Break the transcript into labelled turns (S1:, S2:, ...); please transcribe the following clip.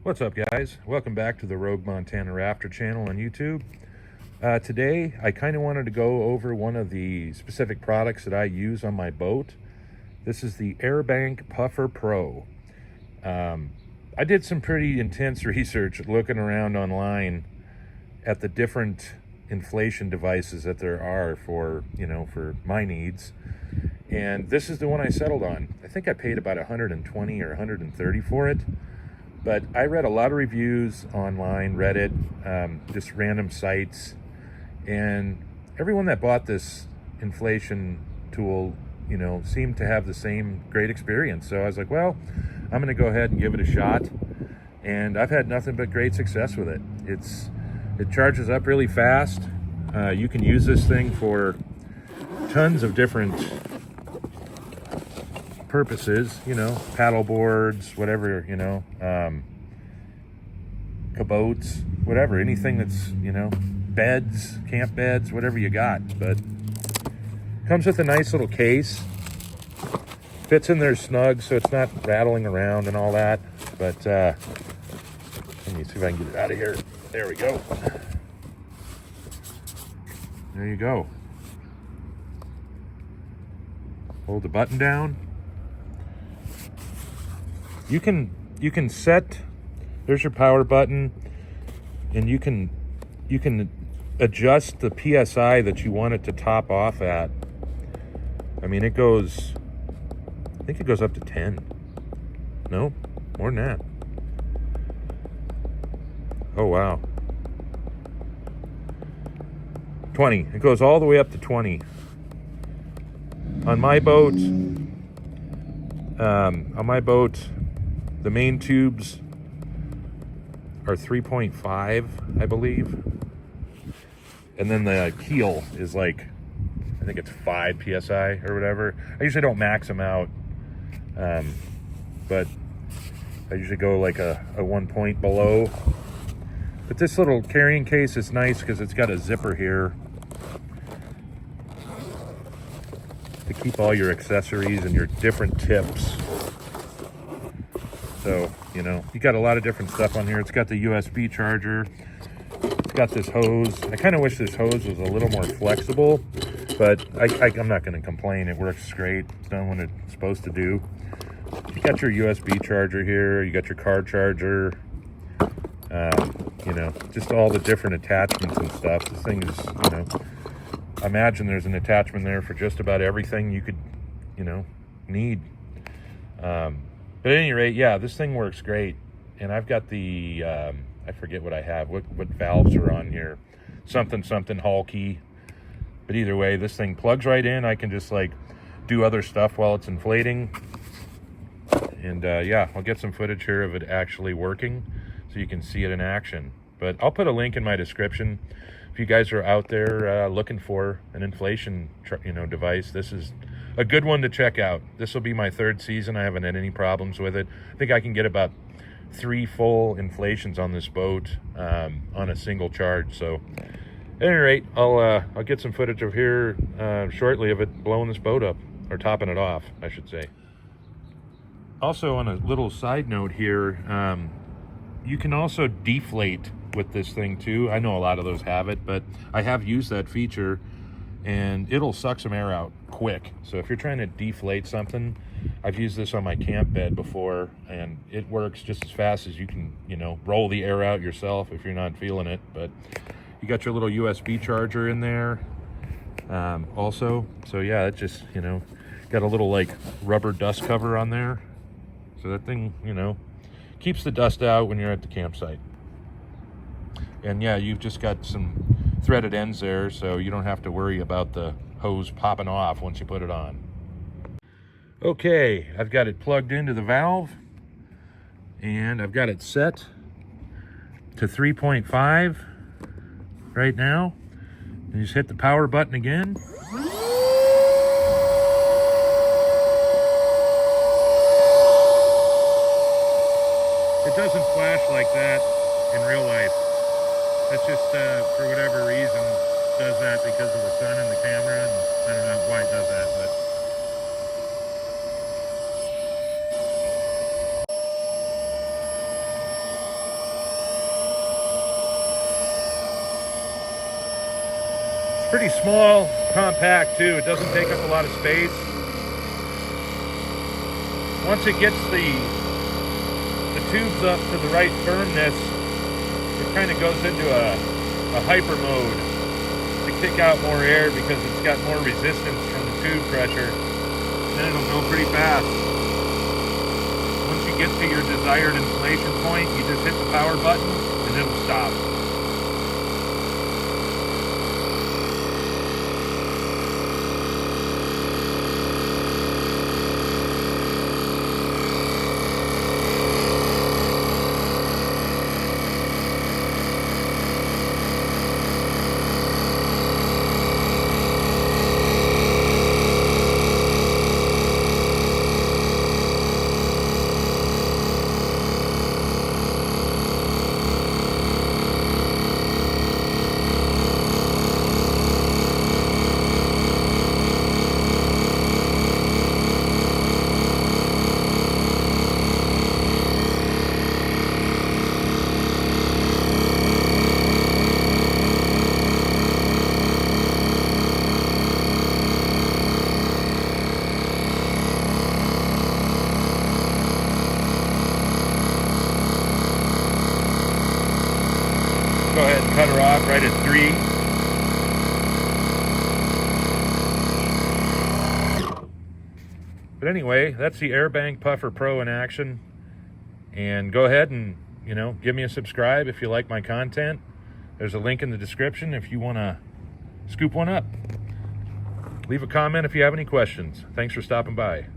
S1: What's up, guys? Welcome back to the RogueMTRafter channel on YouTube. Today I kind of wanted to go over one of the specific products that I use on my boat. This is the AIRBANK Puffer Pro. I did some pretty intense research looking around online at the different inflation devices that there are for my needs, and this is the one I settled on. I think I paid about 120 or 130 for it. But I read a lot of reviews online, Reddit, just random sites, and everyone that bought this inflation tool, seemed to have the same great experience. So I was like, well, I'm going to go ahead and give it a shot. And I've had nothing but great success with it. It charges up really fast. You can use this thing for tons of different purposes, paddleboards, whatever, caboats, whatever, anything that's, beds, camp beds, whatever you got. But comes with a nice little case, fits in there snug so it's not rattling around and all that. But let me see if I can get it out of here. There we go. There you go. Hold the button down. You can set, there's your power button, and you can adjust the PSI that you want it to top off at. I mean, I think it goes up to 10. No, more than that. Oh, wow. 20. It goes all the way up to 20. On my boat, the main tubes are 3.5, I believe. And then the keel is like, I think it's 5 PSI or whatever. I usually don't max them out, but I usually go like a 1 point below. But this little carrying case is nice because it's got a zipper here to keep all your accessories and your different tips. So, you got a lot of different stuff on here. It's got the USB charger. It's got this hose. I kind of wish this hose was a little more flexible, but I'm not going to complain. It works great. It's done what it's supposed to do. You got your USB charger here. You got your car charger. Just all the different attachments and stuff. This thing is, I imagine there's an attachment there for just about everything you could, need. But at any rate, yeah, this thing works great. And I've got the, I forget what I have, what valves are on here. Something Hulky. But either way, this thing plugs right in. I can just do other stuff while it's inflating. And yeah, I'll get some footage here of it actually working so you can see it in action. But I'll put a link in my description. If you guys are out there looking for an inflation device, this is a good one to check out. This will be my 3rd season. I haven't had any problems with it. I think I can get about 3 full inflations on this boat on a single charge. So at any rate, I'll get some footage of here shortly of it blowing this boat up, or topping it off, I should say. Also, on a little side note here, you can also deflate with this thing too. I know a lot of those have it, but I have used that feature, and it'll suck some air out quick. So if you're trying to deflate something, I've used this on my camp bed before, and it works just as fast as you can, roll the air out yourself if you're not feeling it. But you got your little USB charger in there also. So yeah, it just, got a little rubber dust cover on there. So that thing, keeps the dust out when you're at the campsite. And yeah, you've just got some threaded ends there, so you don't have to worry about the hose popping off once you put it on. Okay, I've got it plugged into the valve, and I've got it set to 3.5 right now. And just hit the power button again. It doesn't flash like that in real life. That's just, for whatever reason, does that because of the sun and the camera, and I don't know why it does that, but Pretty small, compact too. It doesn't take up a lot of space. Once it gets the tubes up to the right firmness, it kind of goes into a hyper mode to kick out more air because it's got more resistance from the tube pressure. Then it'll go pretty fast. Once you get to your desired inflation point, you just hit the power button and it'll stop. Go ahead and cut her off right at 3. But anyway, that's the AIRBANK Puffer Pro in action. And go ahead and, give me a subscribe if you like my content. There's a link in the description if you want to scoop one up. Leave a comment if you have any questions. Thanks for stopping by.